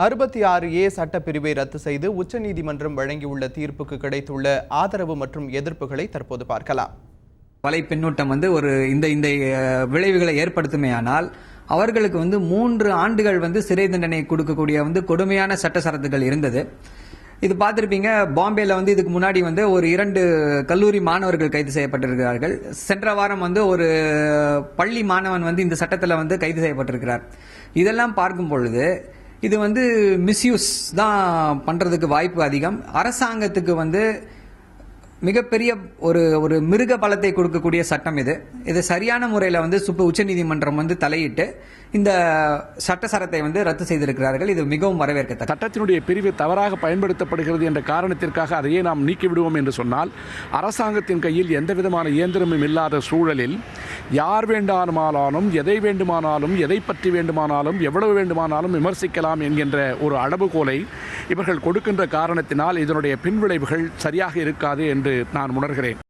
66A சட்டப்பிரிவை ரத்து செய்து உச்சநீதிமன்றம் வழங்கியுள்ள தீர்ப்புக்கு கிடைத்துள்ள ஆதரவு மற்றும் எதிர்ப்புகளை தற்போது பார்க்கலாம். வலை பின்னூட்டம் ஒரு இந்த இந்த விளைவுகளை ஏற்படுத்துமையானால் அவர்களுக்கு 3 ஆண்டுகள் சிறை தண்டனை கொடுக்கக்கூடிய கொடுமையான சட்ட சரத்துகள் இருந்தது. இது பார்த்திருப்பீங்க. பாம்பேல இதுக்கு முன்னாடி ஒரு 2 கல்லூரி மாணவர்கள் கைது செய்யப்பட்டிருக்கிறார்கள். சென்ற வாரம் ஒரு பள்ளி மாணவன் இந்த சட்டத்தில் கைது செய்யப்பட்டிருக்கிறார். இதெல்லாம் பார்க்கும் பொழுது இது மிஸ்யூஸ் தான் பண்றதுக்கு வாய்ப்பு அதிகம். அரசாங்கத்துக்கு மிகப்பெரிய ஒரு மிருக பலத்தை கொடுக்கக்கூடிய சட்டம் இது சரியான முறையில் உச்சநீதிமன்றம் தலையிட்டு இந்த சட்டசரத்தை ரத்து செய்திருக்கிறார்கள். இது மிகவும் வரவேற்கத்தக்கது. சட்டத்தினுடைய பிரிவு தவறாக பயன்படுத்தப்படுகிறது என்ற காரணத்திற்காக அதையே நாம் நீக்கிவிடுவோம் என்று சொன்னால் அரசாங்கத்தின் கையில் எந்த விதமான இயந்திரமும் இல்லாத சூழலில் யார் வேண்டுமானாலும் எதை வேண்டுமானாலும் எதை பற்றி வேண்டுமானாலும் எவ்வளவு வேண்டுமானாலும் விமர்சிக்கலாம் என்கின்ற ஒரு அளவுகோலை இவர்கள் கொடுக்கின்ற காரணத்தினால் இதனுடைய பின்விளைவுகள் சரியாக இருக்காது என்று நான் உணர்கிறேன்.